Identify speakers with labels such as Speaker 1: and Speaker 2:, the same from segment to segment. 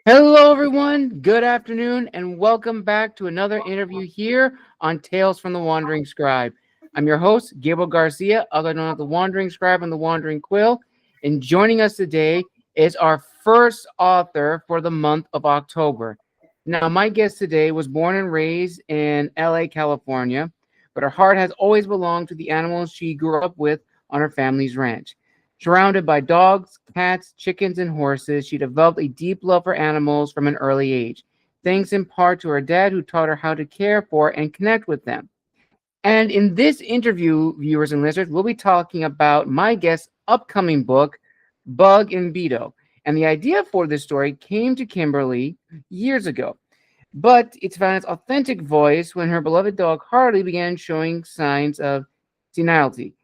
Speaker 1: Hello, everyone. Good afternoon, and welcome back to another interview here on Tales from the Wandering Scribe. I'm your host, Gabriel Garcia, other known as the Wandering Scribe and the Wandering Quill. And joining us today is our first author for the month of October. Now, my guest today was born and raised in LA, California, but her heart has always belonged to the animals she grew up with on her family's ranch. Surrounded by dogs, cats, chickens, and horses, she developed a deep love for animals from an early age, thanks in part to her dad, who taught her how to care for and connect with them. And in this interview, viewers and listeners, we'll be talking about my guest's upcoming book, Bug and Bido. And the idea for this story came to Kimberlee years ago, but it's found its authentic voice when her beloved dog Harley began showing signs of senility.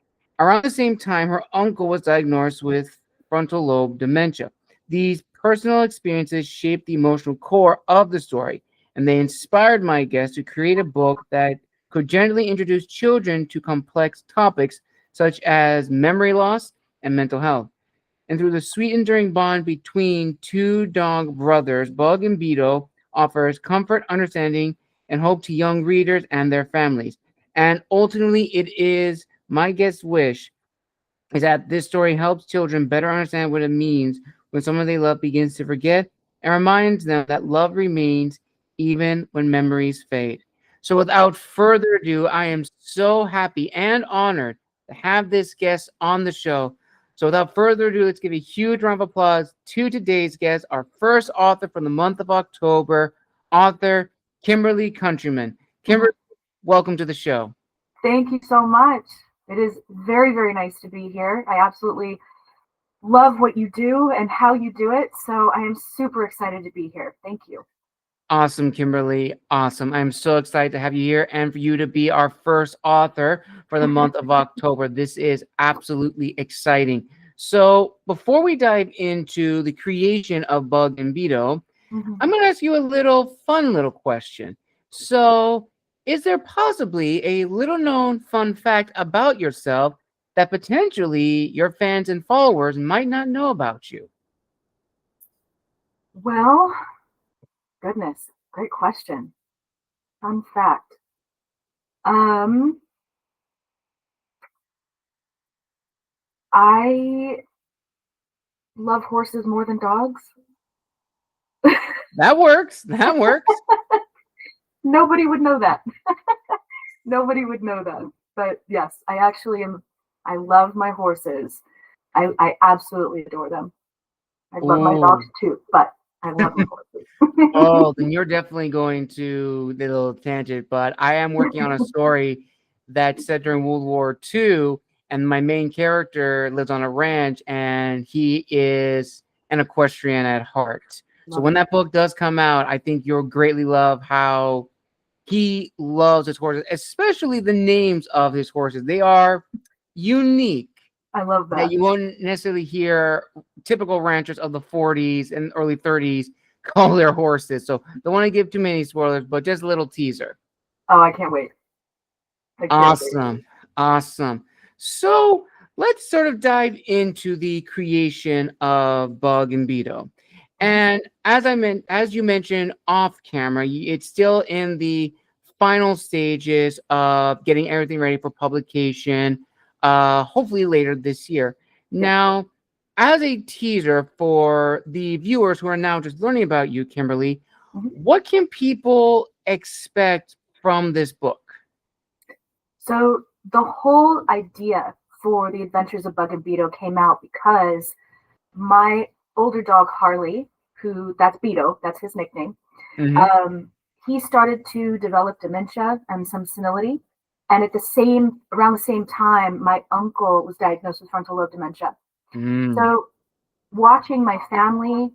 Speaker 1: Around the same time, her uncle was diagnosed with frontal lobe dementia. These personal experiences shaped the emotional core of the story, and they inspired my guest to create a book that could gently introduce children to complex topics such as memory loss and mental health. And through the sweet enduring bond between two dog brothers, Bug and Bido offers comfort, understanding, and hope to young readers and their families. And ultimately, it is my guest's wish is that this story helps children better understand what it means when someone they love begins to forget and reminds them that love remains even when memories fade. So, without further ado, I am so happy and honored to have this guest on the show. So, without further ado, let's give a huge round of applause to today's guest, our first author from the month of October, author Kimberlee Countryman. Kimberlee, welcome to the show.
Speaker 2: Thank you so much. It is very, very nice to be here. I absolutely love what you do and how you do it. So I am super excited to be here. Thank you.
Speaker 1: Awesome, Kimberlee. Awesome. I'm so excited to have you here and for you to be our first author for the month of October. This is absolutely exciting. So, before we dive into the creation of Bug and Bido,
Speaker 2: Mhm.
Speaker 1: I'm going to ask you a little fun little question. So, is there possibly a little known fun fact about yourself that potentially your fans and followers might not know about you?
Speaker 2: Well, goodness, great question. Fun fact. Um, I love horses more than dogs.
Speaker 1: That works. That works.
Speaker 2: Nobody would know that. Nobody would know that. But yes, I actually am. I love my horses. I absolutely adore them. I love my
Speaker 1: Oh.
Speaker 2: dogs too, but I love my horses.
Speaker 1: Oh, then you're definitely going to the little tangent, but I am working on a story that's set during World War II, and my main character lives on a ranch, and he is an equestrian at heart. So
Speaker 2: Love
Speaker 1: when
Speaker 2: it.
Speaker 1: that book does come out, I think you'll greatly love how he loves his horses, especially the names of his horses. They are unique
Speaker 2: I love
Speaker 1: that
Speaker 2: that.
Speaker 1: you won't necessarily hear typical ranchers of the 40s and early 30s call their horses. So don't want to give too many spoilers, but just a little teaser.
Speaker 2: Oh, I can't wait. I can't wait.
Speaker 1: Awesome. Awesome. So let's sort of dive into the creation of Bug and Bido.
Speaker 2: Mhm.
Speaker 1: And as you mentioned off camera, it's still in the final stages of getting everything ready for publication, hopefully later this year.
Speaker 2: Yes.
Speaker 1: Now, as a teaser for the viewers who are now just learning about you, Kimberlee,
Speaker 2: Mhm.
Speaker 1: what can people expect from this book?
Speaker 2: So the whole idea for the Adventures of Bug and Bido came out because my older dog Harley, who that's Bido, that's his nickname,
Speaker 1: Hmm.
Speaker 2: um, he started to develop dementia and some senility. And at the same around the same time, my uncle was diagnosed with frontal lobe dementia.
Speaker 1: Mm.
Speaker 2: So watching my family,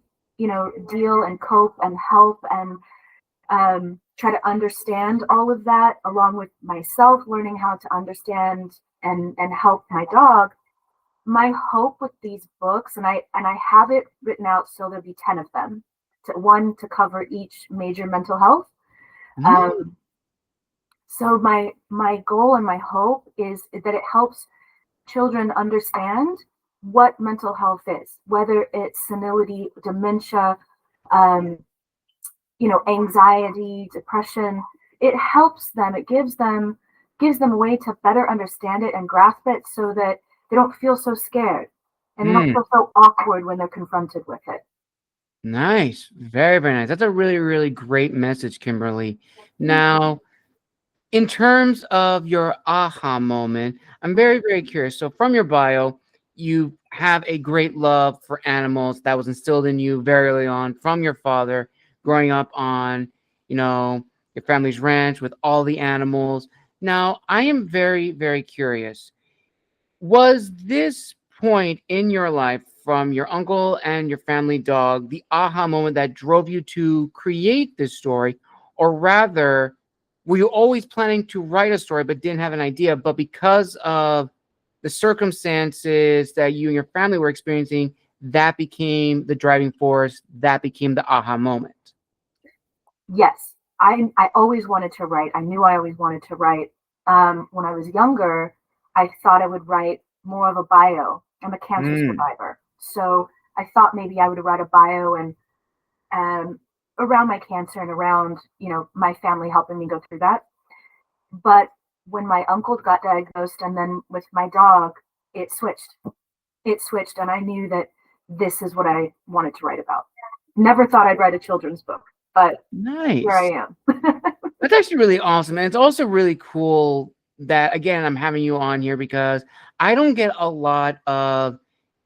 Speaker 2: deal and cope and help and try to understand all of that, along with myself learning how to understand and help my dog. My hope with these books, and I have it written out so there'll be 10 of them, one to cover each major mental health.
Speaker 1: Mm.
Speaker 2: Um, so my goal and my hope is that it helps children understand what mental health is, whether it's senility, dementia, um, anxiety, depression. It helps them. It gives them a way to better understand it and grasp it, so that they don't feel so scared and they don't
Speaker 1: Mm,
Speaker 2: feel so awkward when they're confronted with it.
Speaker 1: nice. Very, very nice. That's a really, really great message, Kimberlee. Now, in terms of your aha moment, I'm very, very curious. So, from your bio, you have a great love for animals that was instilled in you very early on from your father, growing up on, you know, your family's ranch with all the animals. Now, I am very, very curious. Was this point in your life from your uncle and your family dog the aha moment that drove you to create this story? Or rather, were you always planning to write a story but didn't have an idea? But because of the circumstances that you and your family were experiencing, that became the driving force, that became the aha moment.
Speaker 2: Yes, I always wanted to write. I knew I always wanted to write. When I was younger, I thought I would write more of a bio. I'm a cancer
Speaker 1: Mm,
Speaker 2: survivor, so I thought maybe I would write a bio and around my cancer and around my family helping me go through that. But when my uncle got diagnosed, and then with my dog, it switched. It switched, and I knew that this is what I wanted to write about. Never thought I'd write a children's book, but here I
Speaker 1: nice.
Speaker 2: am.
Speaker 1: That's actually really awesome. And it's also really cool that, again, I'm having you on here because I don't get a lot of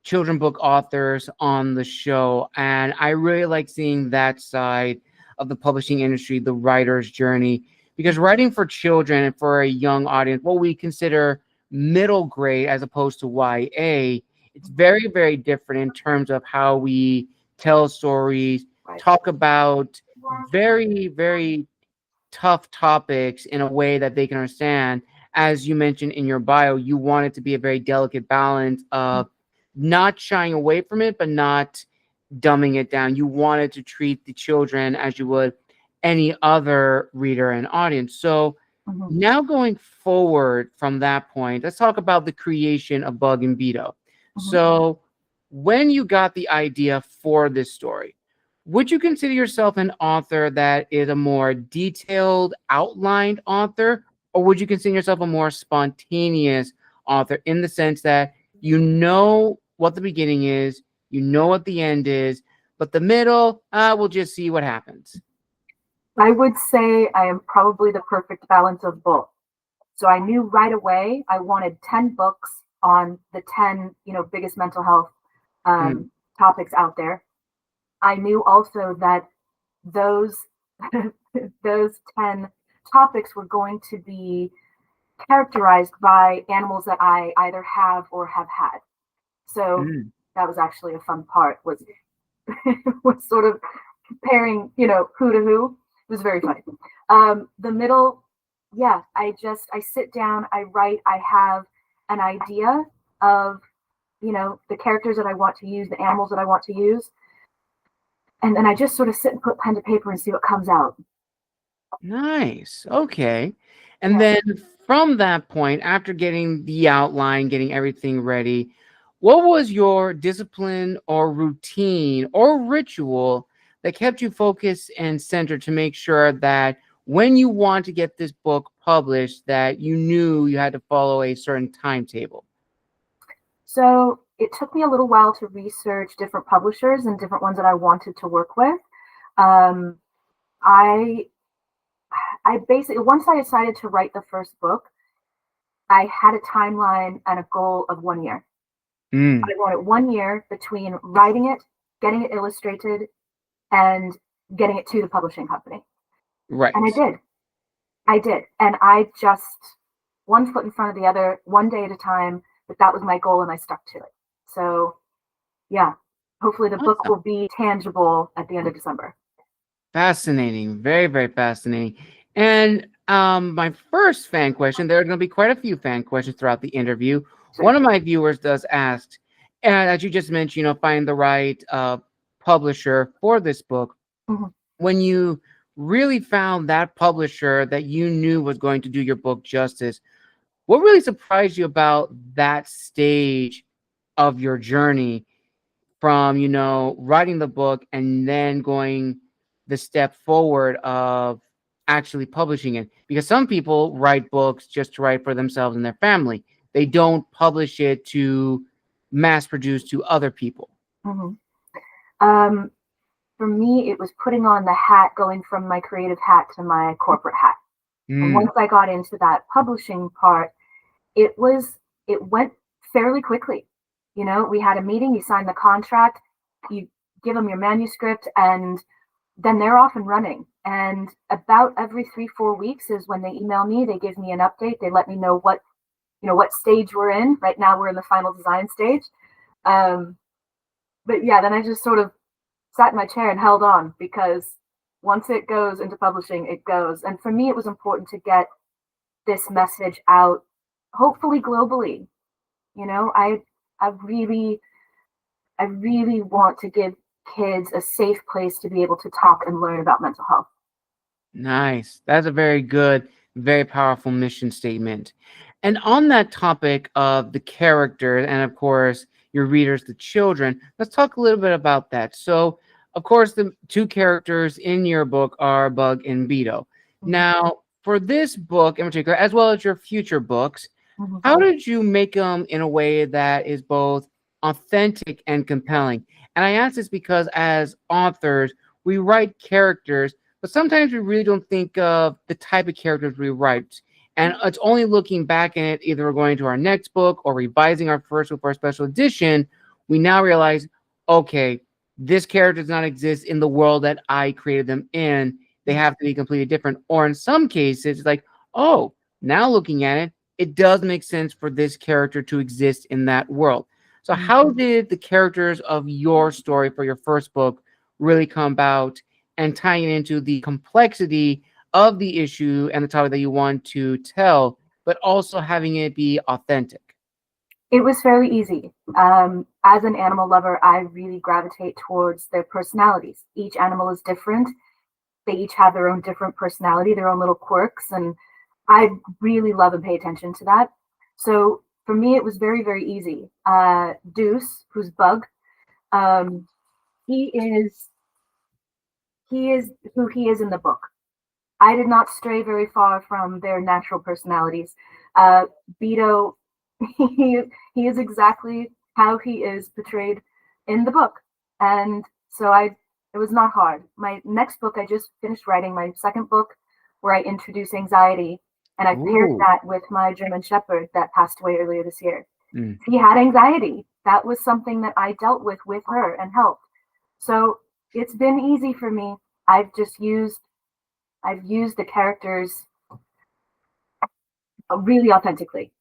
Speaker 1: children book authors on the show. And I really like seeing that side of the publishing industry, the writer's journey, because writing for children and for a young audience, what we consider middle grade as opposed to YA, it's very, very different in terms of how we tell stories,
Speaker 2: Right.
Speaker 1: talk about very, very tough topics in a way that they can understand. As you mentioned in your bio, you want it to be a very delicate balance of not shying away from it, but not dumbing it down. You wanted to treat the children as you would any other reader and audience. So
Speaker 2: Mhm,
Speaker 1: now going forward from that point, let's talk about the creation of Bug and Bido.
Speaker 2: mhm.
Speaker 1: So when you got the idea for this story, would you consider yourself an author that is a more detailed, outlined author, or would you consider yourself a more spontaneous author in the sense that you know what the beginning is, you know what the end is, but the middle, we'll just see what happens?
Speaker 2: I would say I am probably the perfect balance of both. So I knew right away I wanted 10 books on the 10, biggest mental health
Speaker 1: Mm,
Speaker 2: topics out there. I knew also that those those 10 topics were going to be characterized by animals that I either have or have had. So
Speaker 1: mm.
Speaker 2: that was actually a fun part, was was sort of comparing, who to who. It was very funny. The middle, yeah, I sit down, I write, I have an idea of, the characters that I want to use, the animals that I want to use, and then I just sort of sit and put pen to paper and see what comes out.
Speaker 1: Nice. Okay. And
Speaker 2: Yeah.
Speaker 1: then from that point, after getting the outline, getting everything ready, what was your discipline or routine or ritual that kept you focused and centered to make sure that when you want to get this book published, that you knew you had to follow a certain timetable?
Speaker 2: So it took me a little while to research different publishers and different ones that I wanted to work with. Um, I I basically, once I decided to write the first book, I had a timeline and a goal of 1 year.
Speaker 1: Mm,
Speaker 2: I wanted 1 year between writing it, getting it illustrated, and getting it to the publishing company. And I
Speaker 1: right.
Speaker 2: did. I did. And I just, one foot in front of the other, one day at a time, but that was my goal and I stuck to it. So, yeah, hopefully the book
Speaker 1: Awesome.
Speaker 2: will be tangible at the end of December.
Speaker 1: Fascinating. Very, very fascinating. And my first fan question, there are going to be quite a few fan questions throughout the interview.
Speaker 2: So,
Speaker 1: One of my viewers does ask, and as you just mentioned, find the right publisher for this book.
Speaker 2: mhm.
Speaker 1: When you really found that publisher that you knew was going to do your book justice, what really surprised you about that stage of your journey from, writing the book and then going the step forward of actually publishing it? Because some people write books just to write for themselves and their family. They don't publish it to mass produce to other people.
Speaker 2: Mm-hmm. For me, it was putting on the hat, going from my creative hat to my corporate hat. And once I got into that publishing part, it went fairly quickly. We had a meeting, you sign the contract, you give them your manuscript, and then they're off and running. And about every 3-4 weeks is when they email me, they give me an update, they let me know what stage we're in. Right now we're in the final design stage. But yeah, then I just sort of sat in my chair and held on, because once it goes into publishing, it goes. And for me, it was important to get this message out, hopefully globally. I really want to give kids a safe place to be able to talk and learn about mental health.
Speaker 1: Nice. That's a very good, very powerful mission statement. And on that topic of the character and, of course, your readers, the children, let's talk a little bit about that. So, of course, the two characters in your book are Bug and Bido.
Speaker 2: Mm-hmm.
Speaker 1: Now, for this book in particular, as well as your future books,
Speaker 2: Mm-hmm.
Speaker 1: how did you make them in a way that is both authentic and compelling? And I ask this because as authors, we write characters, but sometimes we really don't think of the type of characters we write. And it's only looking back at it, either we're going to our next book or revising our first book for a special edition, we now realize, okay, this character does not exist in the world that I created them in. They have to be completely different. Or in some cases, it's like, oh, now looking at it, it does make sense for this character to exist in that world. So how did the characters of your story for your first book really come about, and tying it into the complexity of the issue and the topic that you want to tell, but also having it be authentic?
Speaker 2: It was very easy. As an animal lover, I really gravitate towards their personalities. Each animal is different. They each have their own different personality, their own little quirks, and I really love and pay attention to that. So for me, it was very, very easy. Deuce, who's Bug, he is who he is in the book. I did not stray very far from their natural personalities. Bido, he is exactly how he is portrayed in the book, and so it was not hard. My next book, I just finished writing my second book, where I introduce anxiety, and I paired that with my German Shepherd that passed away earlier this year. He had anxiety. That was something that I dealt with her and helped. So it's been easy for me. I've used the characters really authentically.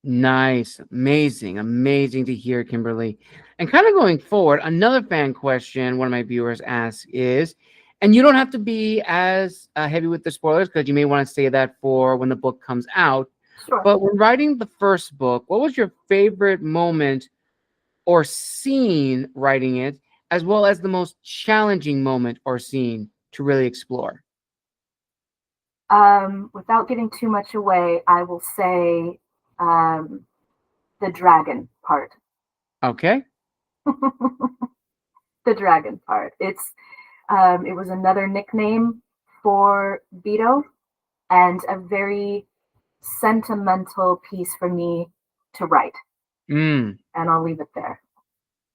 Speaker 1: Nice. Amazing to hear, Kimberlee. And kind of going forward, another fan question one of my viewers asks is, and you don't have to be as heavy with the spoilers, because you may want to say that for when the book comes out.
Speaker 2: Sure.
Speaker 1: But when writing the first book, what was your favorite moment or scene writing it, as well as the most challenging moment or scene to really explore?
Speaker 2: Without giving too much away, I will say the dragon part.
Speaker 1: Okay.
Speaker 2: The dragon part. It was another nickname for Bido, and a very sentimental piece for me to write. And I'll leave it there.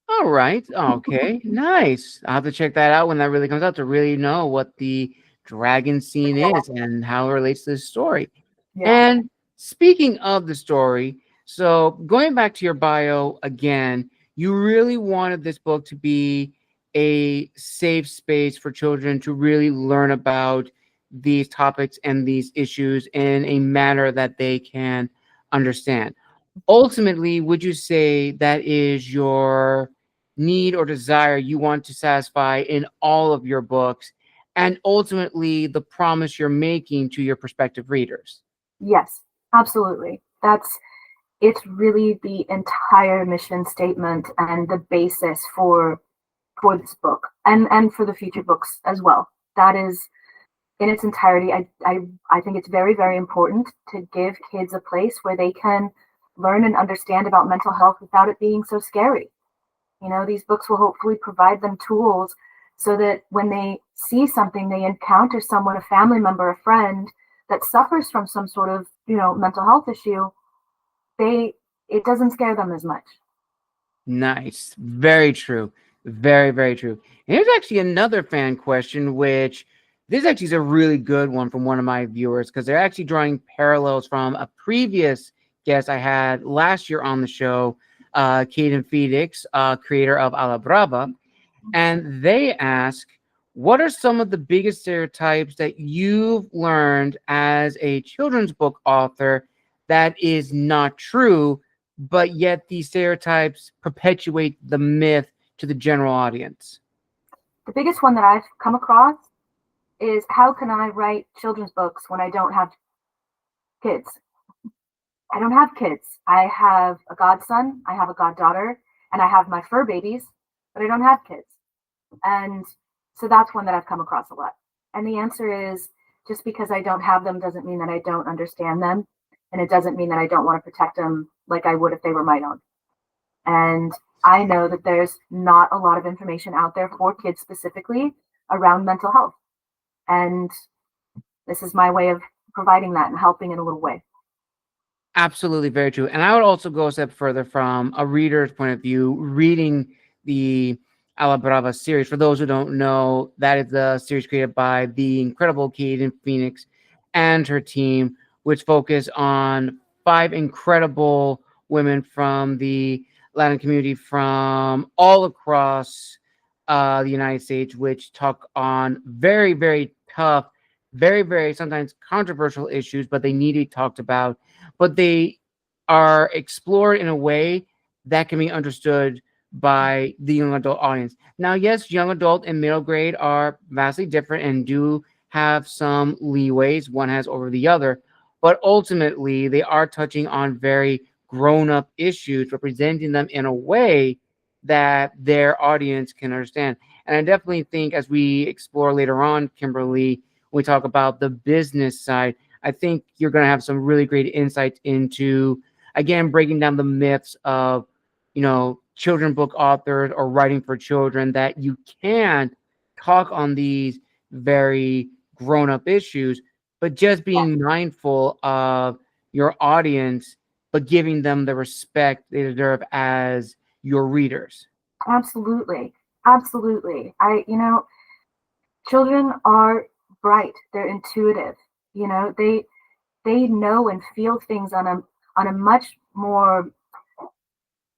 Speaker 1: All right. Okay. Nice. I'll have to check that out when that really comes out, to really know what the dragon scene is and how it relates to the story.
Speaker 2: Yeah.
Speaker 1: And speaking of the story, so going back to your bio again, you really wanted this book to be a safe space for children to really learn about these topics and these issues in a manner that they can understand. Ultimately, would you say that is your need or desire you want to satisfy in all of your books, and ultimately the promise you're making to your prospective readers?
Speaker 2: Yes, absolutely. It's really the entire mission statement and the basis for this book, and for the future books as well. That is, in its entirety, I think it's very, very important to give kids a place where they can learn and understand about mental health without it being so scary. These books will hopefully provide them tools so that when they see something, they encounter someone, a family member, a friend that suffers from some sort of, mental health issue, it doesn't scare them as much.
Speaker 1: Nice. Very true. Very, very true. And here's actually another fan question, which this actually is a really good one from one of my viewers because they're actually drawing parallels from a previous guest I had last year on the show, Caden Phoenix, creator of A la Brava. And they ask, what are some of the biggest stereotypes that you've learned as a children's book author that is not true, but yet these stereotypes perpetuate the myth to the general audience?
Speaker 2: The biggest one that I've come across is, how can I write children's books when I don't have kids? I don't have kids. I have a godson, I have a goddaughter, and I have my fur babies, but I don't have kids. And so that's one that I've come across a lot. And the answer is, just because I don't have them doesn't mean that I don't understand them. And it doesn't mean that I don't want to protect them like I would if they were my own. And I know that there's not a lot of information out there for kids specifically around mental health. And this is my way of providing that and helping in a little way.
Speaker 1: Absolutely, very true. And I would also go a step further from a reader's point of view, reading the A la Brava series. For those who don't know, that is the series created by the incredible Caden Phoenix and her team, which focus on 5 incredible women from the Latin community from all across the United States, which talk on very, very tough, very, very sometimes controversial issues, but they need to be talked about. But they are explored in a way that can be understood by the young adult audience. Now, yes, young adult and middle grade are vastly different and do have some leeways one has over the other, but ultimately they are touching on very grown-up issues, representing them in a way that their audience can understand. And I definitely think as we explore later on, Kimberlee, when we talk about the business side, I think you're going to have some really great insights into, again, breaking down the myths of, children book authors or writing for children, that you can talk on these very grown-up issues, but just being mindful of your audience, but giving them the respect they deserve as your readers.
Speaker 2: Absolutely. Absolutely. Children are bright. They're intuitive. They know and feel things on a much more,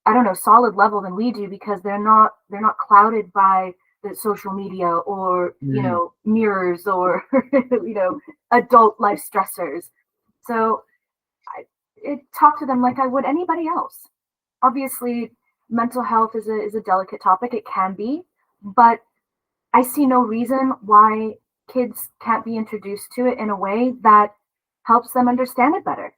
Speaker 2: I don't know, solid level than we do, because they're not clouded by the social media or, mirrors or, adult life stressors. So I talk to them like I would anybody else. Obviously, mental health is a delicate topic. It can be, but I see no reason why kids can't be introduced to it in a way that helps them understand it better.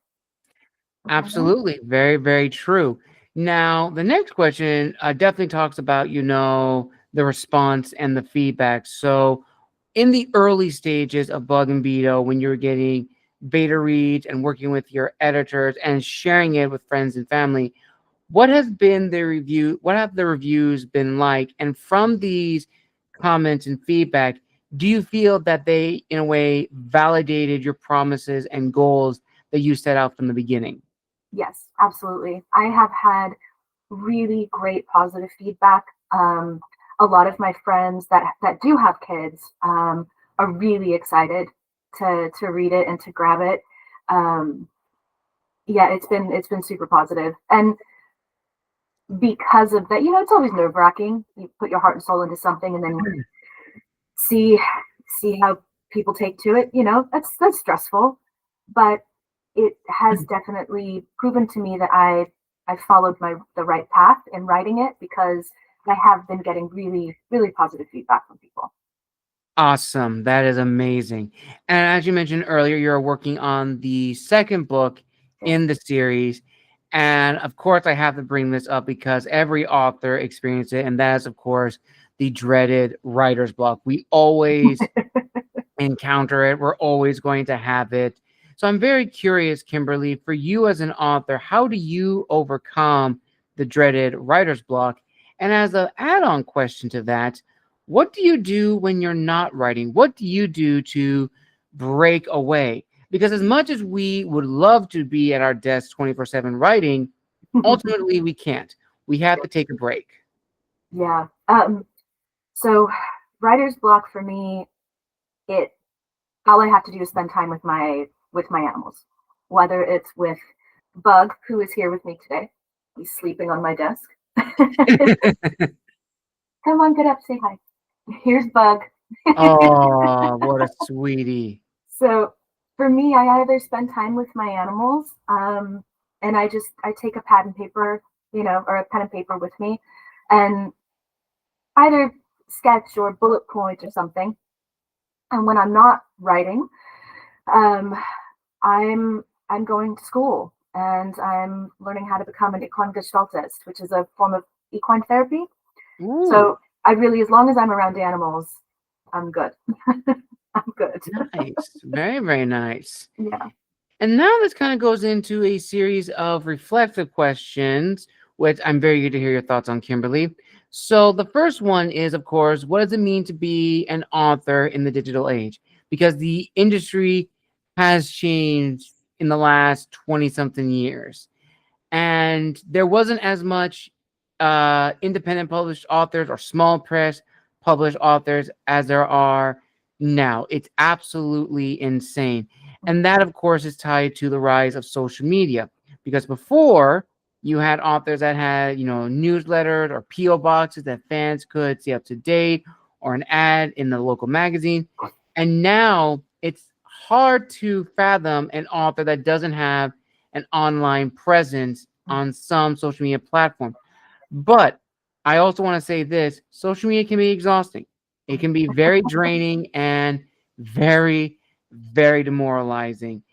Speaker 1: Absolutely. Very, very true. Now, the next question definitely talks about, the response and the feedback. So, in the early stages of Bug and Bido, when you're getting beta reads and working with your editors and sharing it with friends and family, what has been the review? What have the reviews been like? And from these comments and feedback, do you feel that they, in a way, validated your promises and goals that you set out from the beginning?
Speaker 2: Yes, absolutely. I have had really great positive feedback. A lot of my friends that do have kids are really excited to read it and to grab it. Yeah, it's been super positive. And because of that, it's always nerve-wracking. You put your heart and soul into something and then see how people take to it. That's stressful, but it has definitely proven to me that I followed the right path in writing it, because I have been getting really, really positive feedback from people.
Speaker 1: Awesome. That is amazing. And as you mentioned earlier, you're working on the second book in the series. And of course, I have to bring this up because every author experienced it. And that is, of course, the dreaded writer's block. We always encounter it. We're always going to have it. So I'm very curious, Kimberlee, for you as an author, how do you overcome the dreaded writer's block? And as an add-on question to that, what do you do when you're not writing? What do you do to break away? Because as much as we would love to be at our desk 24/7 writing, ultimately we can't. We have to take a break.
Speaker 2: Yeah. So writer's block for me, it all I have to do is spend time with my animals. Whether it's with Bug, who is here with me today. He's sleeping on my desk. Come on, get up, say hi. Here's Bug.
Speaker 1: Oh, what a sweetie.
Speaker 2: So for me, I either spend time with my animals, and I take a pad and paper, or a pen and paper with me, and either sketch or bullet point or something. And when I'm not writing, um, I'm going to school and I'm learning how to become an equine gestaltist, which is a form of equine therapy.
Speaker 1: Ooh.
Speaker 2: So I really, as long as I'm around animals, I'm good. I'm good.
Speaker 1: Nice. Very, very nice.
Speaker 2: Yeah.
Speaker 1: And now this kind of goes into a series of reflective questions, which I'm very eager to hear your thoughts on, Kimberlee. So the first one is, of course, what does it mean to be an author in the digital age? Because the industry has changed in the last 20-something years. And there wasn't as much independent published authors or small press published authors as there are now. It's absolutely insane. And that, of course, is tied to the rise of social media. Because before, you had authors that had, newsletters or PO boxes that fans could see up to date, or an ad in the local magazine. And now it's hard to fathom an author that doesn't have an online presence on some social media platform. But I also want to say this: social media can be exhausting. It can be very draining and very, very demoralizing.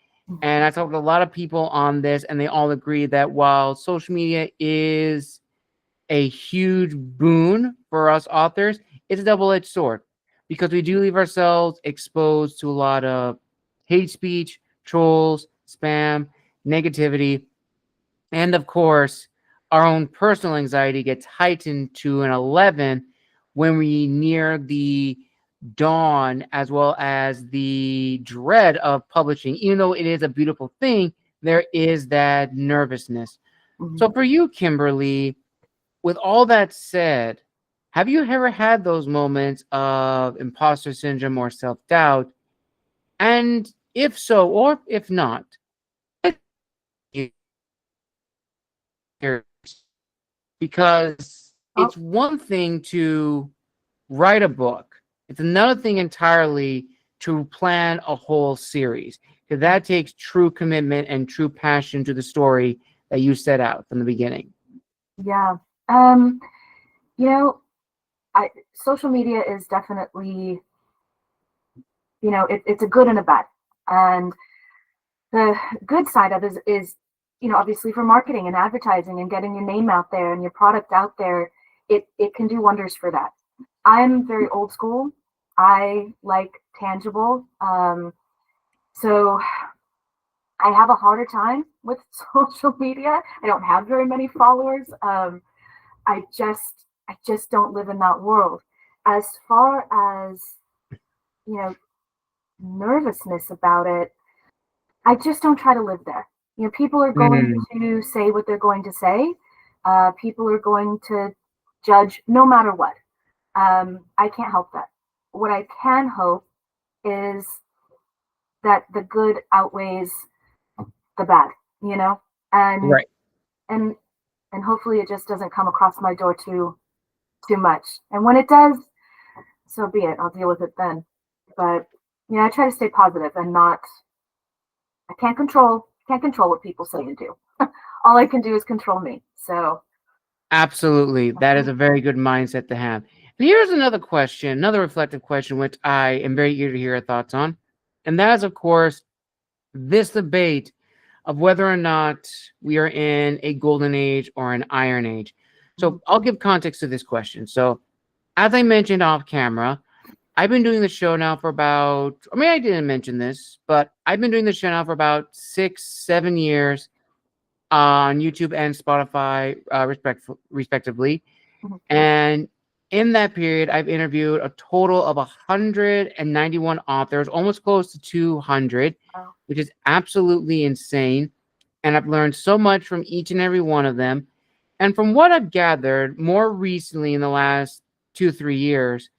Speaker 1: And I talked to a lot of people on this, and they all agree that while social media is a huge boon for us authors, it's a double-edged sword, because we do leave ourselves exposed to a lot of hate speech, trolls, spam, negativity, and of course, our own personal anxiety gets heightened to an 11 when we near the dawn, as well as the dread of publishing. Even though it is a beautiful thing, there is that nervousness. So for you, Kimberlee, with all that said, have you ever had those moments of imposter syndrome or self-doubt? And if so, or if not, because
Speaker 2: Oh,
Speaker 1: it's one thing to write a book, it's another thing entirely to plan a whole series, because that takes true commitment and true passion to the story that you set out from the beginning.
Speaker 2: yeah. Um, you know, social media is definitely, it's a good and a bad. And the good side of it is, obviously for marketing and advertising and getting your name out there and your product out there, it can do wonders for that. I'm very old school. I like tangible. So I have a harder time with social media. I don't have very many followers. I just don't live in that world. As far as, you know, nervousness about it, I just don't try to live there. People are going to say what they're going to say. People are going to judge no matter what. I can't help that. What I can hope is that the good outweighs the bad, and
Speaker 1: Right.
Speaker 2: and and hopefully it just doesn't come across my door too much. And when it does, so be it. I'll deal with it then. But I try to stay positive and not. I can't control what people say and do. All I can do is control me. So
Speaker 1: Absolutely. That is a very good mindset to have. And here's another question, another reflective question, which I am very eager to hear your thoughts on. And that is, of course, this debate of whether or not we are in a golden age or an iron age. So I'll give context to this question. So, as I mentioned off camera, I've been doing the show now for about, I didn't mention this, but I've been doing the show now for about 6-7 years on YouTube and Spotify, respectively.
Speaker 2: Mhm.
Speaker 1: And in that period, I've interviewed a total of 191 authors, almost close to 200,
Speaker 2: Oh.
Speaker 1: which is absolutely insane. And I've learned so much from each and every one of them. And from what I've gathered more recently in the last 2, 3 years,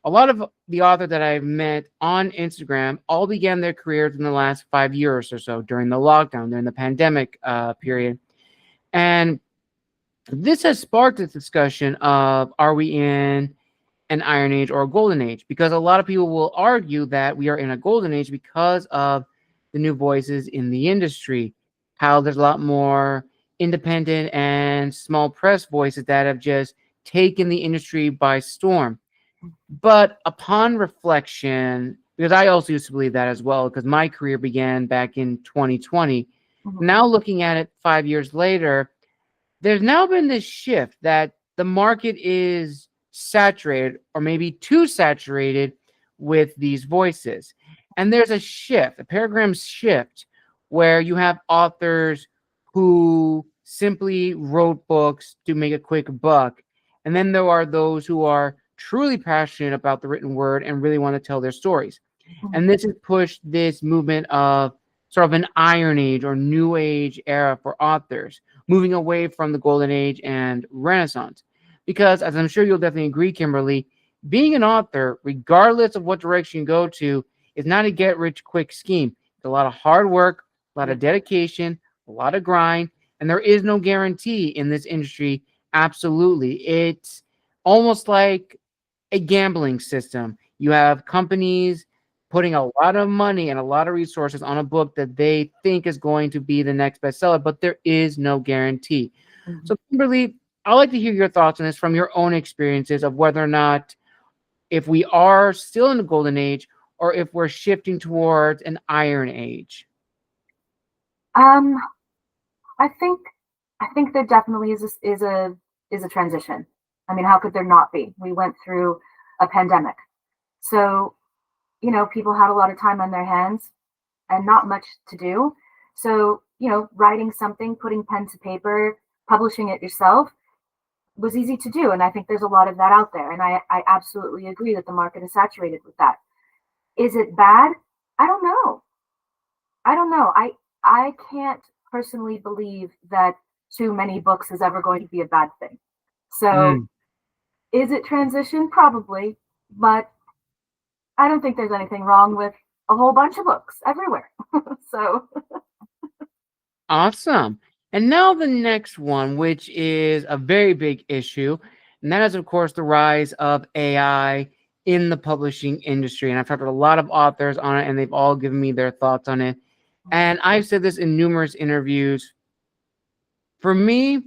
Speaker 1: a lot of the authors that I've met on Instagram all began their careers in the last 5 years or so during the lockdown, during the pandemic period. And this has sparked a discussion of, are we in an iron age or a golden age? Because a lot of people will argue that we are in a golden age because of the new voices in the industry, how there's a lot more independent and small press voices that have just taken the industry by storm. But upon reflection, because I also used to believe that as well, because my career began back in 2020.
Speaker 2: Mhm.
Speaker 1: Now looking at it 5 years later, there's now been this shift that the market is saturated or maybe too saturated with these voices. And there's a shift, a paradigm shift, where you have authors who simply wrote books to make a quick buck. And then there are those who are truly passionate about the written word and really want to tell their stories.
Speaker 2: Mhm.
Speaker 1: And this has pushed this movement of sort of an iron age or new age era for authors, moving away from the golden age and renaissance. Because as I'm sure you'll definitely agree, Kimberlee, being an author, regardless of what direction you go to, is not a get rich quick scheme. It's a lot of hard work, a lot
Speaker 2: Yeah.
Speaker 1: of dedication, a lot of grind, and there is no guarantee in this industry. Absolutely. It's almost like a gambling system. You have companies putting a lot of money and a lot of resources on a book that they think is going to be the next bestseller, but there is no guarantee.
Speaker 2: Mhm.
Speaker 1: So, Kimberlee, I'd like to hear your thoughts on this from your own experiences of whether or not if we are still in the golden age or if we're shifting towards an iron age.
Speaker 2: Um, I think I think there definitely is a transition. I mean, how could there not be? We went through a pandemic, so people had a lot of time on their hands and not much to do. So writing something, putting pen to paper, publishing it yourself was easy to do, and I think there's a lot of that out there. And I absolutely agree that the market is saturated with that. Is it bad? I don't know. I don't know. I can't personally believe that too many books is ever going to be a bad thing. So
Speaker 1: Mm,
Speaker 2: is it transition? Probably, but I don't think there's anything wrong with a whole bunch of books everywhere. So
Speaker 1: awesome. And now the next one, which is a very big issue, and that is, of course, the rise of AI in the publishing industry. And I've talked to a lot of authors on it, and they've all given me their thoughts on it. And I've said this in numerous interviews. For me,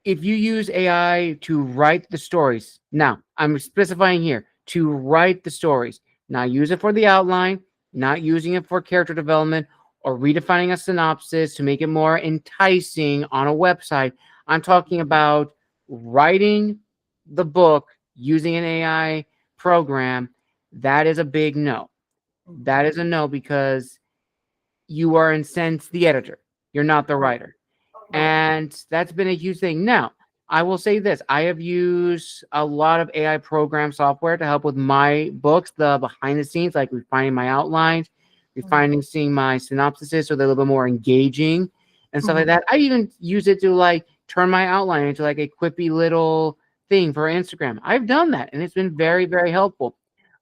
Speaker 1: if you use AI to write the stories, now I'm specifying here to write the stories, not use it for the outline, not using it for character development or redefining a synopsis to make it more enticing on a website. I'm talking about writing the book using an AI program. That is a big no. That is a no because you are, in sense, the editor. You're not the
Speaker 2: right,
Speaker 1: writer.
Speaker 2: right.
Speaker 1: And that's been a huge thing. Now, I will say this. I have used a lot of AI program software to help with my books, the behind the scenes, like refining my outlines,
Speaker 2: Mhm.
Speaker 1: refining seeing my synopsises so they're a little bit more engaging and stuff like
Speaker 2: Mhm.
Speaker 1: that. I even use it to like turn my outline into like a quippy little thing for Instagram. I've done that and it's been very, very helpful.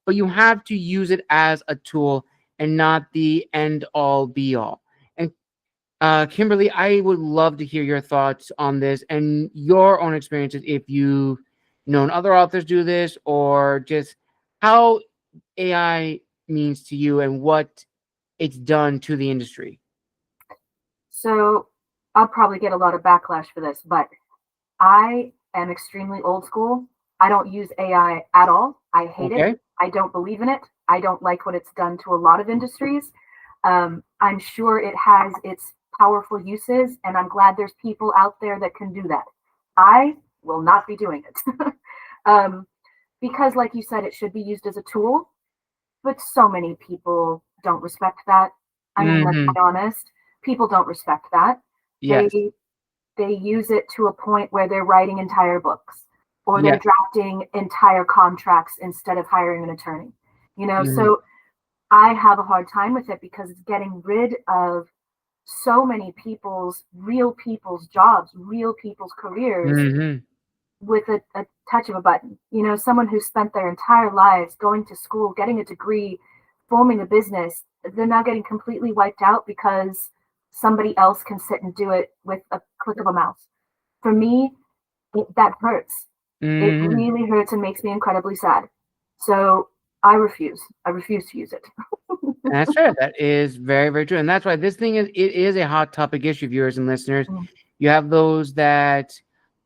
Speaker 1: But you have to use it as a tool and not the end all be all. And Kimberlee, I would love to hear your thoughts on this and your own experiences if you've known other authors do this or just how AI means to you and what it's done to the industry.
Speaker 2: So I'll probably get a lot of backlash for this, but I am extremely old school. I don't use AI at all. I hate it.
Speaker 1: Okay.
Speaker 2: I don't believe in it. I don't like what it's done to a lot of industries. I'm sure it has its powerful uses, and I'm glad there's people out there that can do that. I will not be doing it. um, because, like you said, it should be used as a tool, but so many people don't respect that. I mean, let's
Speaker 1: Mm-hmm.
Speaker 2: be honest. People don't respect that.
Speaker 1: Yes.
Speaker 2: They they use it to a point where they're writing entire books. or they're
Speaker 1: Yes.
Speaker 2: drafting entire contracts instead of hiring an attorney.
Speaker 1: Mhm.
Speaker 2: So I have a hard time with it because it's getting rid of so many real people's jobs, real people's careers
Speaker 1: Mhm.
Speaker 2: with a touch of a button. Someone who spent their entire lives going to school, getting a degree, forming a business, they're now getting completely wiped out because somebody else can sit and do it with a click of a mouse. For me, that hurts. It
Speaker 1: Mhm.
Speaker 2: really hurts and makes me incredibly sad. So I refuse. I refuse to use it.
Speaker 1: That's fair. That is very, very true. And that's why this thing is a hot topic issue, viewers and listeners.
Speaker 2: Mm.
Speaker 1: You have those that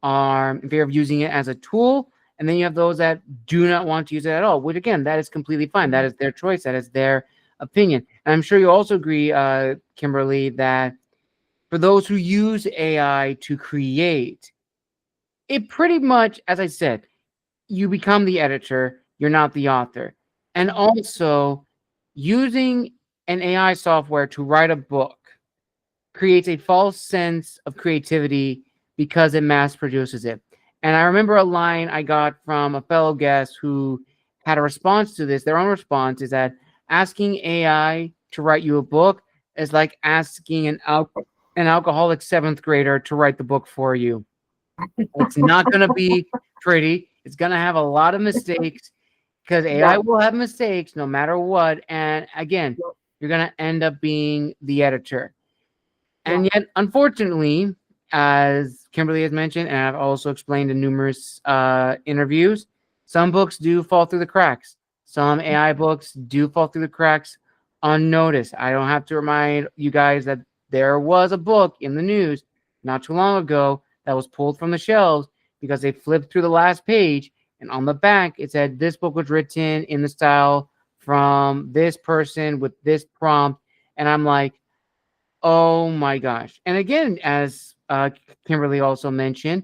Speaker 1: are in favor of using it as a tool, and then you have those that do not want to use it at all, which again, that is completely fine. That is their choice, that is their opinion. And I'm sure you also agree, Kimberlee, that for those who use AI to create, it pretty much, as I said, you become the editor, you're not the author. And also, using an AI software to write a book creates a false sense of creativity because it mass produces it. And I remember a line I got from a fellow guest who had a response to this. Their own response is that asking AI to write you a book is like asking an alcoholic seventh grader to write the book for you. It's not going to be pretty. It's going to have a lot of mistakes because AI
Speaker 2: Yeah.
Speaker 1: will have mistakes no matter what. And again, you're going to end up being the editor.
Speaker 2: Yeah.
Speaker 1: And yet, unfortunately, as Kimberlee has mentioned, and I've also explained in numerous interviews, some books do fall through the cracks. Some AI books do fall through the cracks unnoticed. I don't have to remind you guys that there was a book in the news not too long ago that was pulled from the shelves because they flipped through the last page, and on the back it said this book was written in the style from this person with this prompt. And I'm like, oh my gosh. And again, as Kimberlee also mentioned,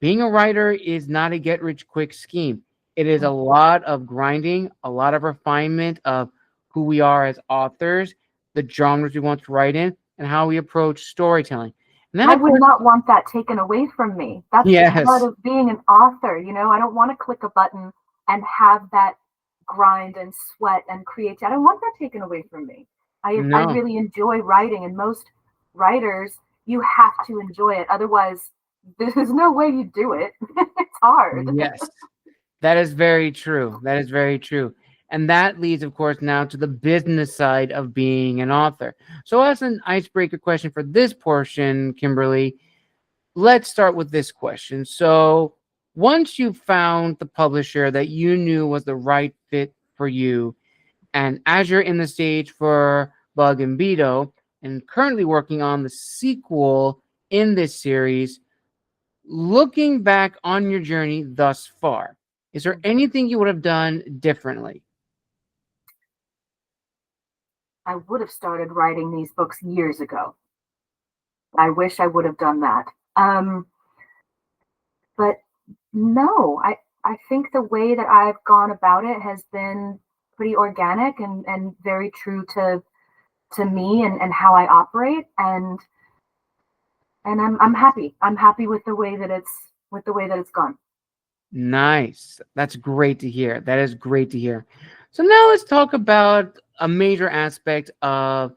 Speaker 1: being a writer is not a get rich quick scheme. It is a lot of grinding, a lot of refinement of who we are as authors, the genres we want to write in, and how we approach storytelling. And then,
Speaker 2: I
Speaker 1: of
Speaker 2: would
Speaker 1: course,
Speaker 2: not want that taken away from me. That's part
Speaker 1: yes,
Speaker 2: of being an author. I don't want to click a button and have that grind and sweat and create. I don't want that taken away from me. I
Speaker 1: no,
Speaker 2: really enjoy writing, and most writers, you have to enjoy it. Otherwise, there's no way you do it. It's hard.
Speaker 1: yes. That is very true. That is very true. And that leads, of course, now to the business side of being an author. So, as an icebreaker question for this portion, Kimberlee, let's start with this question. So, once you found the publisher that you knew was the right fit for you, and as you're in the stage for Bug and Bido, and currently working on the sequel in this series, looking back on your journey thus far, is there anything you would have done differently?
Speaker 2: I would have started writing these books years ago. I wish I would have done that. But no, I think the way that I've gone about it has been pretty organic and very true to me and how I operate, and I'm happy. I'm happy with the way that it's gone.
Speaker 1: Nice. That's great to hear. That is great to hear. So now let's talk about a major aspect of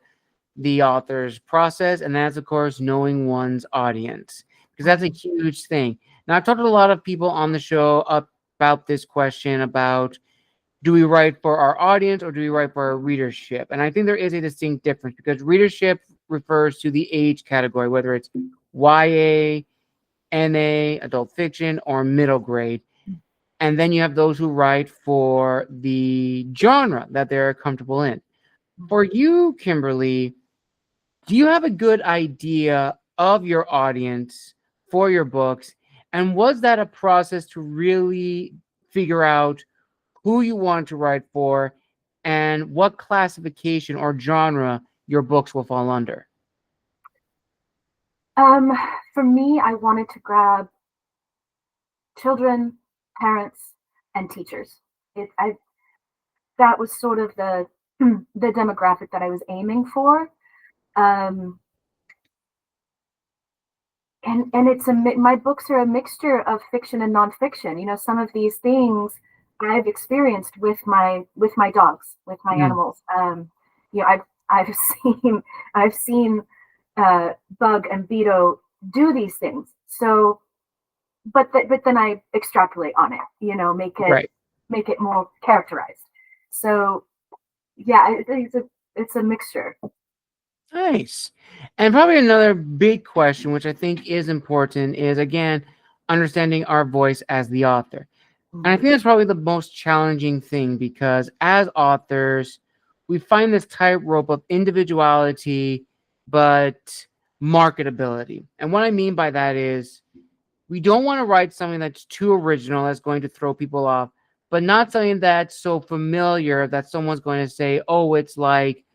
Speaker 1: the author's process, and that's, of course, knowing one's audience, because that's a
Speaker 2: Mhm.
Speaker 1: huge thing. Now, I've talked to a lot of people on the show about this question about, do we write for our audience or do we write for our readership? And I think there is a distinct difference because readership refers to the age category, whether it's YA, NA, adult fiction, or middle grade. And then you have those who write for the genre that they're comfortable in. For you, Kimberlee, do you have a good idea of your audience for your books? And was that a process to really figure out who you want to write for and what classification or genre your books will fall under?
Speaker 2: Um, for me, I wanted to grab children, parents, and teachers. I That was sort of the demographic that I was aiming for. Um, and it's my books are a mixture of fiction and nonfiction. You know, some of these things I've experienced with my dogs, with my
Speaker 1: Mm,
Speaker 2: animals. You know, I've seen I've seen Bug and Bido do these things. So, but then I extrapolate on it. You know,
Speaker 1: right.
Speaker 2: make it more characterized. So yeah, it's a mixture.
Speaker 1: Nice. And probably another big question, which I think is important, is again, understanding our voice as the author. And I
Speaker 2: Mhm.
Speaker 1: think that's probably the most challenging thing because as authors, we find this tightrope of individuality, but marketability. And what I mean by that is we don't want to write something that's too original, that's going to throw people off, but not something that's so familiar that someone's going to say, oh, it's like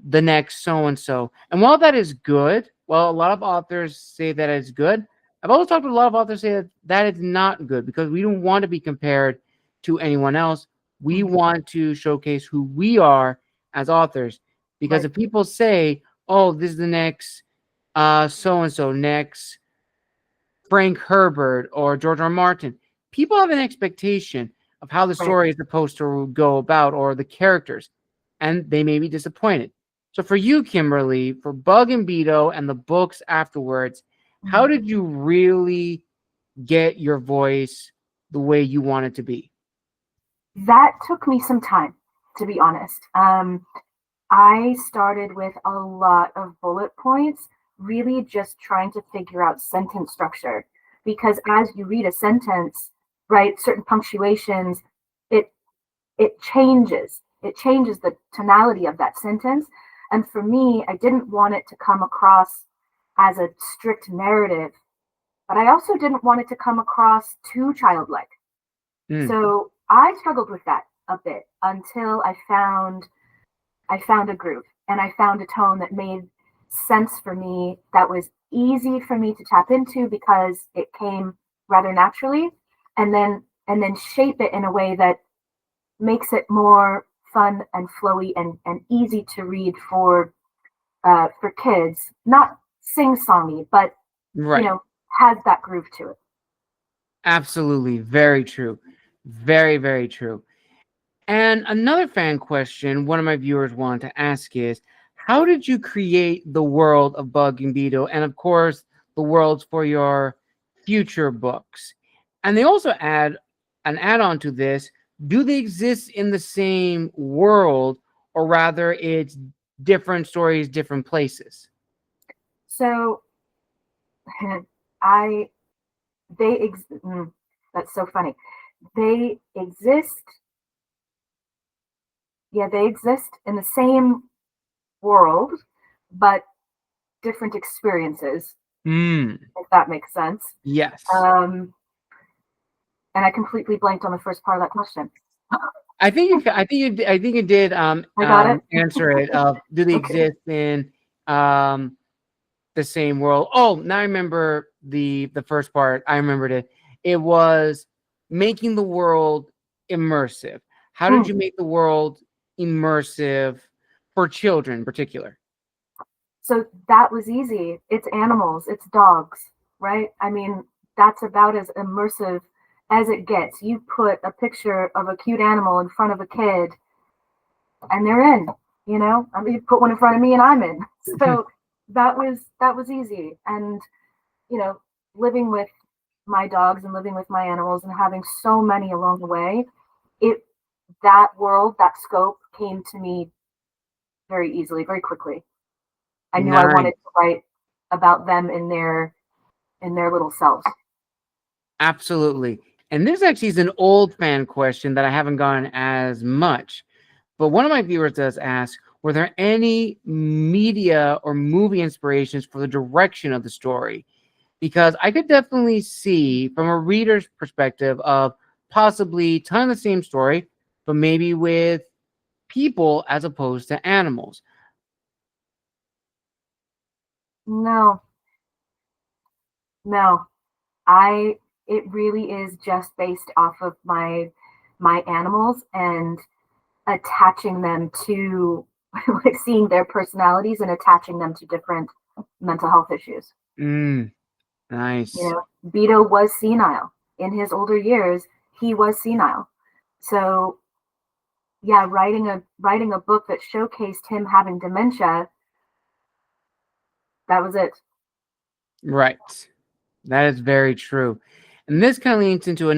Speaker 1: the next so and so. And while that is good, well, a lot of authors say that it's good. I've also talked with a lot of authors say that that is not good because we don't want to be compared to anyone else. We
Speaker 2: Mhm.
Speaker 1: want to showcase who we are as authors. Because
Speaker 2: Right.
Speaker 1: if people say, "Oh, this is the next so and so, next Frank Herbert or George R. R. Martin," people have an expectation of how the
Speaker 2: Right.
Speaker 1: story is supposed to go about or the characters, and they may be disappointed. So for you, Kimberlee, for Bug and Bido and the books afterwards, how
Speaker 2: Mhm.
Speaker 1: did you really get your voice the way you want it to be?
Speaker 2: That took me some time, to be honest. I started with a lot of bullet points, really just trying to figure out sentence structure. Because as you read a sentence, right, certain punctuations, it it changes. It changes the tonality of that sentence. And for me, I didn't want it to come across as a strict narrative, but I also didn't want it to come across too childlike.
Speaker 1: Mm,
Speaker 2: So I struggled with that a bit until I found a groove and I found a tone that made sense for me, that was easy for me to tap into because it came rather naturally, and then shape it in a way that makes it more fun and flowy and easy to read for kids, not sing songy, but you
Speaker 1: right.
Speaker 2: know, has that groove to it.
Speaker 1: Absolutely. Very true. Very, very true. And another fan question one of my viewers wanted to ask is, how did you create the world of Bug and Beetle, and of course, the worlds for your future books? And they also add an add-on to this. Do they exist in the same world, or rather it's different stories, different places?
Speaker 2: So I they ex- that's so funny. They exist, yeah, they exist in the same world, but different experiences,
Speaker 1: Hmm.
Speaker 2: if that makes sense.
Speaker 1: Yes.
Speaker 2: Um, and I completely blanked on the first part of that question.
Speaker 1: I think you did
Speaker 2: I got it.
Speaker 1: answer it. Do they
Speaker 2: Okay.
Speaker 1: exist in um the same world? Oh, now I remember the first part. I remembered it. It was making the world immersive. How did
Speaker 2: Mm.
Speaker 1: you make the world immersive for children in particular?
Speaker 2: So that was easy. It's animals, it's dogs, right? I mean, that's about as immersive as it gets. You put a picture of a cute animal in front of a kid and they're in, you know? I mean, you put one in front of me and I'm in. So that was easy. And, you know, living with my dogs and living with my animals and having so many along the way, it that world, that scope came to me very easily, very quickly. I knew I wanted
Speaker 1: Nice.
Speaker 2: to write about them in their little selves.
Speaker 1: Absolutely. And this actually is an old fan question that I haven't gotten as much. But one of my viewers does ask, were there any media or movie inspirations for the direction of the story? Because I could definitely see from a reader's perspective of possibly telling the same story, but maybe with people as opposed to animals.
Speaker 2: No, no. I it really is just based off of my animals and attaching them to like seeing their personalities and attaching them to different mental health issues.
Speaker 1: Mm. Nice.
Speaker 2: Bido was senile. In his older years, he was senile. So yeah, writing a book that showcased him having dementia, that was it.
Speaker 1: Right. That is very true. And this kind of leads into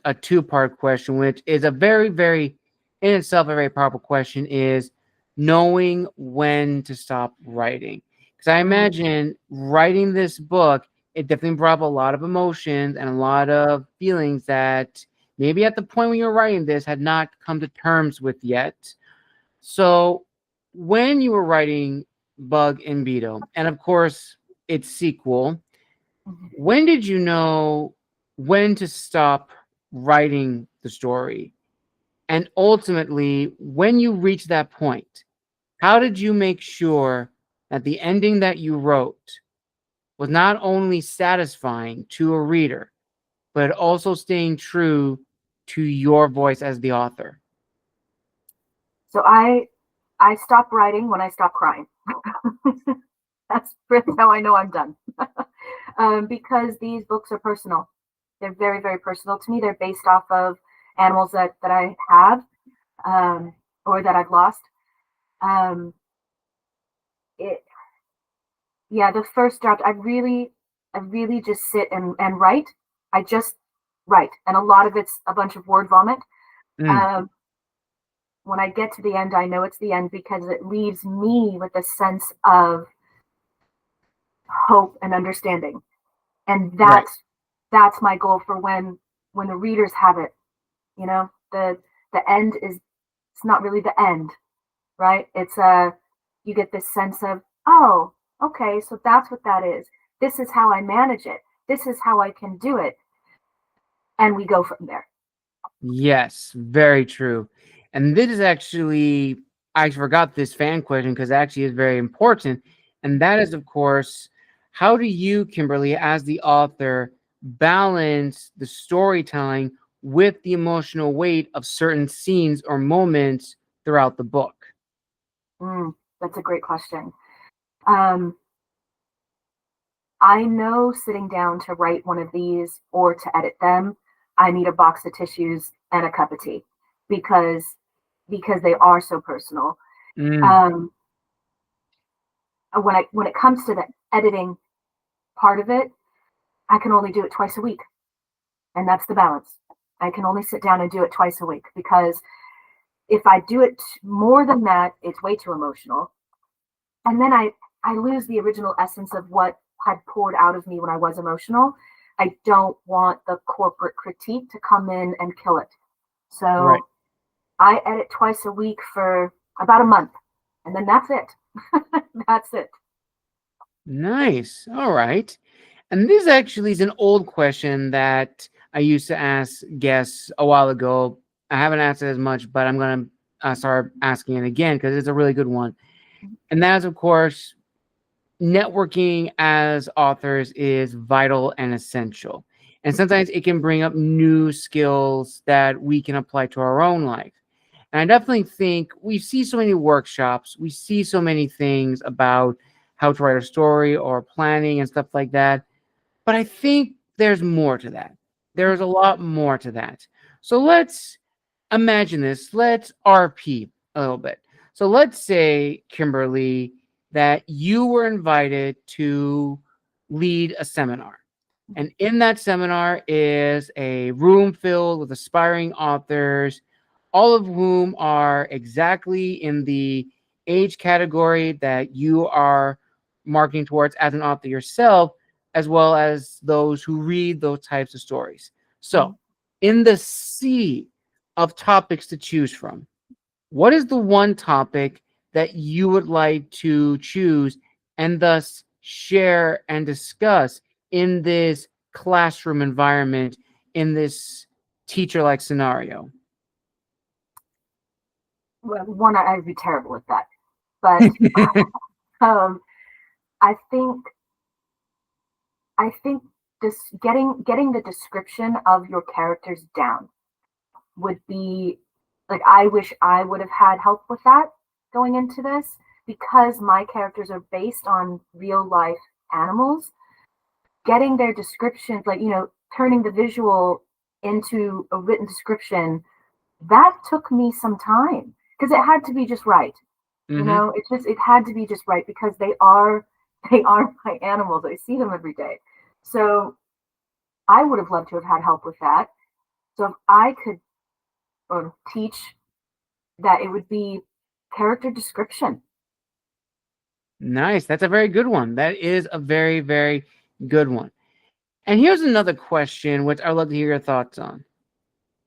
Speaker 1: a two-part question, which is a very, very, in itself, a very powerful question, is knowing when to stop writing. Because I
Speaker 2: Mm.
Speaker 1: imagine writing this book, it definitely brought up a lot of emotions and a lot of feelings that maybe at the point when you were writing this had not come to terms with yet. So when you were writing Bug and Bido, and of course its sequel,
Speaker 2: Mhm.
Speaker 1: when did you know when to stop writing the story? And ultimately, when you reached that point, how did you make sure that the ending that you wrote was not only satisfying to a reader, but also staying true to your voice as the author?
Speaker 2: So I stopped writing when I stopped crying. That's how I know I'm done. Because these books are personal. They're very, very personal to me. They're based off of animals that I have, um, or that I've lost. Um, it, yeah, the first draft, I really just sit and write. I just write. And a lot of it's a bunch of word vomit.
Speaker 1: Mm,
Speaker 2: Um, when I get to the end, I know it's the end because it leaves me with a sense of hope and understanding. And
Speaker 1: right.
Speaker 2: that's my goal for when the readers have it. The end is, it's not really the end, right? It's you get this sense of, oh, okay, so that's what that is. This is how I manage it. This is how I can do it. And we go from there.
Speaker 1: Yes, very true. And this is actually, I forgot this fan question because actually is very important. And that is, of course, how do you, Kimberlee, as the author, balance the storytelling with the emotional weight of certain scenes or moments throughout the book?
Speaker 2: That's a great question. Um, I know sitting down to write one of these or to edit them, I need a box of tissues and a cup of tea because they are so personal.
Speaker 1: Mm,
Speaker 2: Um, when it comes to the editing part of it, I can only do it twice a week, and that's the balance. I can only sit down and do it twice a week because if I do it more than that, it's way too emotional, and then I lose the original essence of what had poured out of me when I was emotional. I don't want the corporate critique to come in and kill it.
Speaker 1: right.
Speaker 2: So I edit twice a week for about a month, and then that's it. That's it.
Speaker 1: Nice. All right. And this actually is an old question that I used to ask guests a while ago. I haven't asked it as much, but I'm going to start asking it again because it's a really good one. And that is, of course, networking as authors is vital and essential. And sometimes it can bring up new skills that we can apply to our own life. And I definitely think we see so many workshops, we see so many things about how to write a story or planning and stuff like that. But I think there's more to that. There's a lot more to that. So let's imagine this. Let's RP a little bit. So let's say, Kimberlee, that you were invited to lead a seminar. And in that seminar is a room filled with aspiring authors, all of whom are exactly in the age category that you are marking towards as an author yourself, as well as those who read those types of stories. So, in the sea of topics to choose from, what is the one topic that you would like to choose and thus share and discuss in this classroom environment, in this teacher like scenario?
Speaker 2: Well, one, I'd be terrible at that, but um, I think I think this getting the description of your characters down would be like, I wish I would have had help with that going into this because my characters are based on real life animals. getting their descriptions, like, turning the visual into a written description, that took me some time because it had to be just right.
Speaker 1: Mm-hmm.
Speaker 2: It had to be just right because they are my animals. I see them every day. So I would have loved to have had help with that. So if I could teach that, it would be character description.
Speaker 1: Nice. That's a very good one. That is a very, very good one. And here's another question, which I'd love to hear your thoughts on.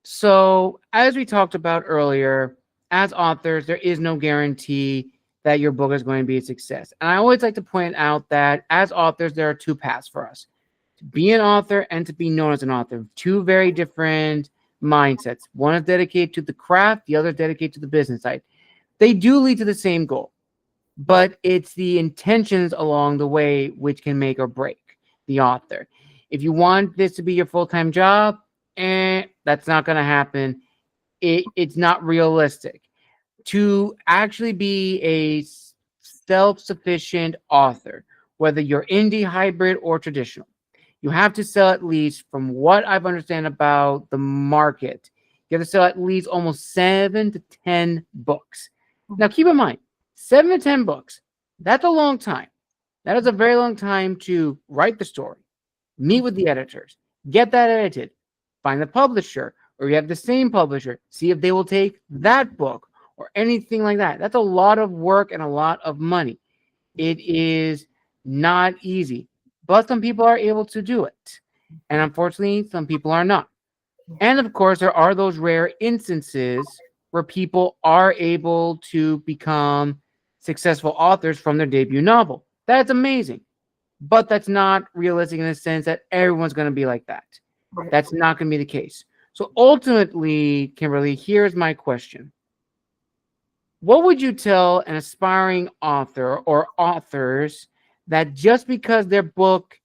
Speaker 1: So, as we talked about earlier, as authors, there is no guarantee that your book is going to be a success. And I always like to point out that as authors, there are two paths for us: to be an author and to be known as an author. Two very different mindsets. One is dedicated to the craft, the other is dedicated to the business side. They do lead to the same goal, but it's the intentions along the way which can make or break the author. If you want this to be your full-time job, that's not going to happen. It's not realistic. To actually be a self-sufficient author, whether you're indie, hybrid, or traditional, you have to sell, at least from what I've understand about the market, you have to sell at least almost 7 to 10 books. Now, keep in mind, 7 to 10 books, that's a long time. That is a very long time to write the story, meet with the editors, get that edited, find the publisher, or you have the same publisher, see if they will take that book or anything like that. That's a lot of work and a lot of money. It is not easy, but some people are able to do it. And unfortunately, some people are not. And of course, there are those rare instances where people are able to become successful authors from their debut novel. That's amazing. But that's not realistic in the sense that everyone's going to be like that.
Speaker 2: Right.
Speaker 1: That's not going to be the case. So ultimately, Kimberlee, here's my question. What would you tell an aspiring author or authors that just because their book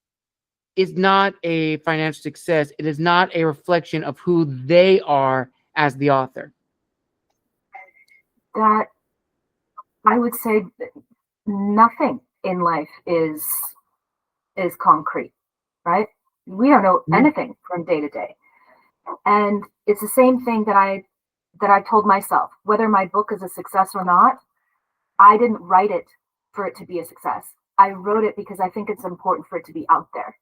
Speaker 1: is not a financial success, it is not a reflection of who they are as the author?
Speaker 2: That I would say that nothing in life is concrete, right? We don't know anything from day to day. And it's the same thing that I told myself, whether my book is a success or not, I didn't write it for it to be a success. I wrote it because I think it's important for it to be out there.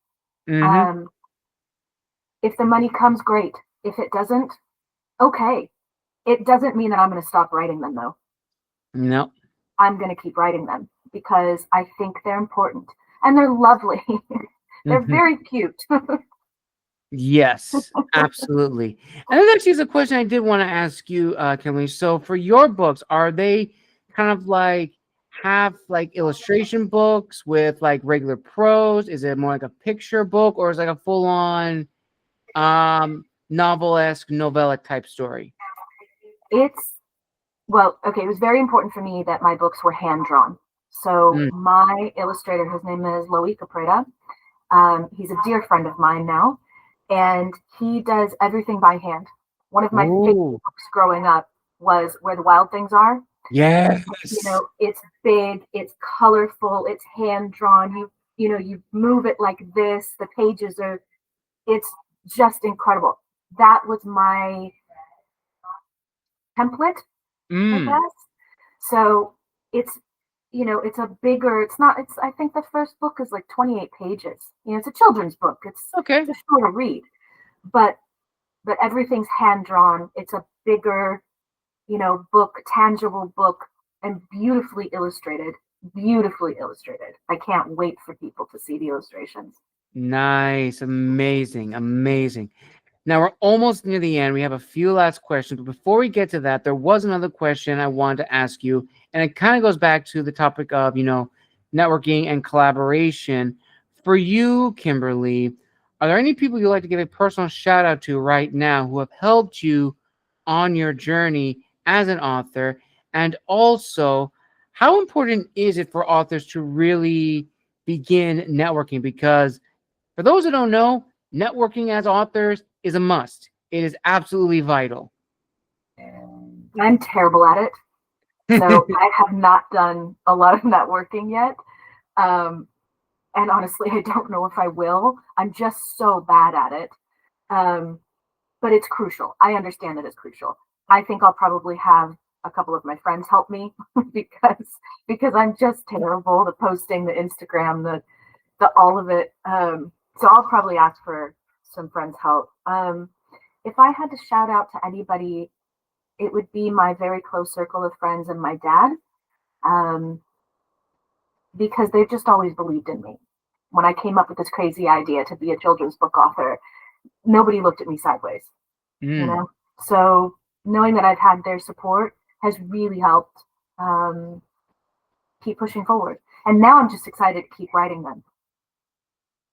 Speaker 1: Mm-hmm.
Speaker 2: If the money comes, great. If it doesn't, okay. It doesn't mean that I'm going to stop writing them, though.
Speaker 1: No.
Speaker 2: I'm going to keep writing them because I think they're important and they're lovely. They're
Speaker 1: Mm-hmm.
Speaker 2: very cute.
Speaker 1: Yes, absolutely. And that actually is a question I did want to ask you, Kimberlee. So for your books, are they kind of like have like illustration books with like regular prose? Is it more like a picture book, or is it like a full-on novel-esque novella type story?
Speaker 2: It's Well, okay, it was very important for me that my books were hand drawn. So
Speaker 1: Mm.
Speaker 2: my illustrator, his name is Loic Capreda. He's a dear friend of mine now, and he does everything by hand. One of my favorite
Speaker 1: Oh,
Speaker 2: books growing up was Where the Wild Things Are.
Speaker 1: yes.
Speaker 2: It's big, it's colorful, it's hand drawn. You move it like this. The pages are, it's just incredible. That was my template, I
Speaker 1: Mm.
Speaker 2: guess. So it's it's a bigger, it's not, it's, I think the first book is like 28 pages. It's a children's book.
Speaker 1: Okay.
Speaker 2: It's a shorter read, but everything's hand drawn. It's a bigger, book, tangible book, and beautifully illustrated. Beautifully illustrated. I can't wait for people to see the illustrations.
Speaker 1: Nice. Amazing. Amazing. Now we're almost near the end. We have a few last questions, but before we get to that, there was another question I wanted to ask you, and it kind of goes back to the topic of, networking and collaboration. For you, Kimberlee, are there any people you'd like to give a personal shout out to right now who have helped you on your journey as an author? And also, how important is it for authors to really begin networking? Because for those who don't know, networking as authors is a must. It is absolutely vital.
Speaker 2: I'm terrible at it, so I have not done a lot of networking yet. Um, And honestly, I don't know if I will. I'm just so bad at it. But it's crucial. I understand that it's crucial. I think I'll probably have a couple of my friends help me because I'm just terrible. The posting, the Instagram, the all of it. So I'll probably ask for some friends' help. If I had to shout out to anybody, it would be my very close circle of friends and my dad, because they've just always believed in me. When I came up with this crazy idea to be a children's book author, nobody looked at me sideways, you know? So knowing that I've had their support has really helped keep pushing forward. And now I'm just excited to keep writing them.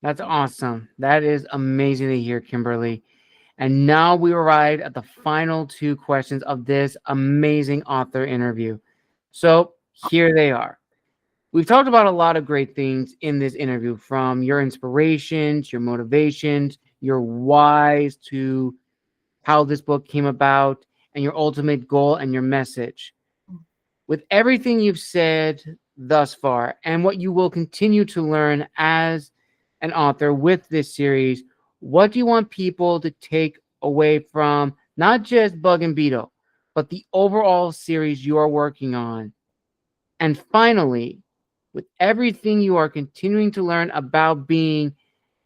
Speaker 1: That's awesome. That is amazing to hear, Kimberlee. And now we arrived at the final two questions of this amazing author interview. So here they are. We've talked about a lot of great things in this interview, from your inspirations, your motivations, your whys, to how this book came about, and your ultimate goal and your message. With everything you've said thus far and what you will continue to learn as an author with this series, what do you want people to take away from not just Bug and Bido, but the overall series you are working on? And finally, with everything you are continuing to learn about being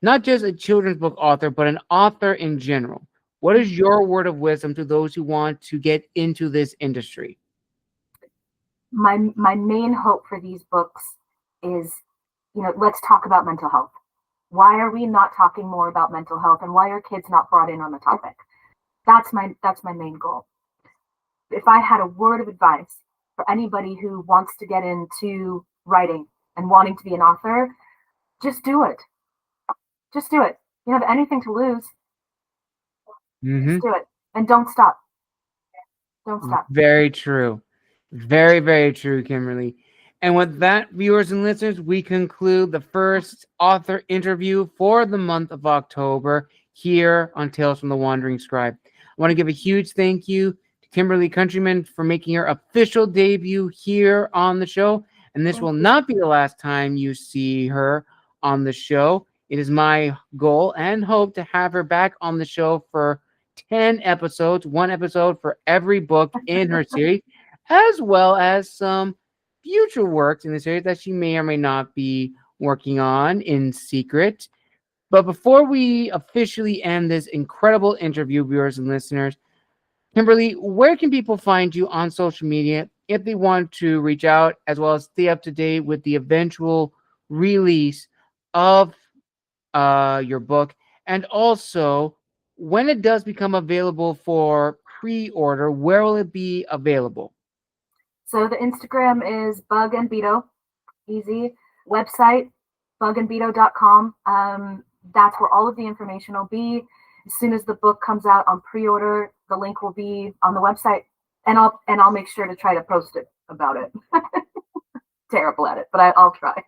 Speaker 1: not just a children's book author, but an author in general, what is your word of wisdom to those who want to get into this industry?
Speaker 2: My main hope for these books is, let's talk about mental health. Why are we not talking more about mental health, and why are kids not brought in on the topic? That's my main goal. If I had a word of advice for anybody who wants to get into writing and wanting to be an author, just do it. Just do it. You have anything to lose. Just do it. And don't stop. Don't stop.
Speaker 1: Very true. Very, very true, Kimberlee. And with that, viewers and listeners, we conclude the first author interview for the month of October here on Tales from the Wandering Scribe. I want to give a huge thank you to Kimberlee Countryman for making her official debut here on the show. And this will not be the last time you see her on the show. It is my goal and hope to have her back on the show for 10 episodes, one episode for every book in her series, as well as some future works in the series that she may or may not be working on in secret. But before we officially end this incredible interview, viewers and listeners, Kimberlee, where can people find you on social media if they want to reach out, as well as stay up to date with the eventual release of your book? And also, when it does become available for pre-order, where will it be available?
Speaker 2: So the Instagram is Bug and Bido. Easy. Website, bugandbido.com. That's where all of the information will be. As soon as the book comes out on pre-order, the link will be on the website, and I'll make sure to try to post it about it. Terrible at it, but I'll try.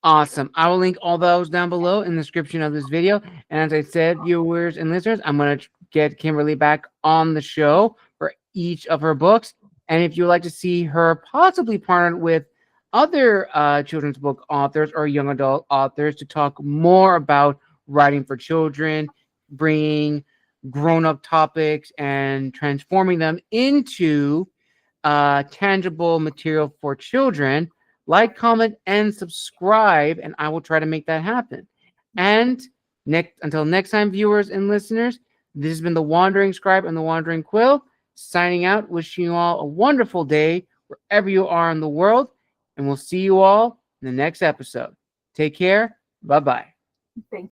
Speaker 1: Awesome. I will link all those down below in the description of this video. And as I said, viewers and listeners, I'm going to get Kimberlee back on the show for each of her books. And if you'd like to see her possibly partnered with other children's book authors or young adult authors to talk more about writing for children, bringing grown-up topics and transforming them into tangible material for children, like, comment, and subscribe, and I will try to make that happen. And until next time, viewers and listeners, this has been the Wandering Scribe and the Wandering Quill, signing out, wishing you all a wonderful day wherever you are in the world, and we'll see you all in the next episode. Take care. Bye-bye.
Speaker 2: Thank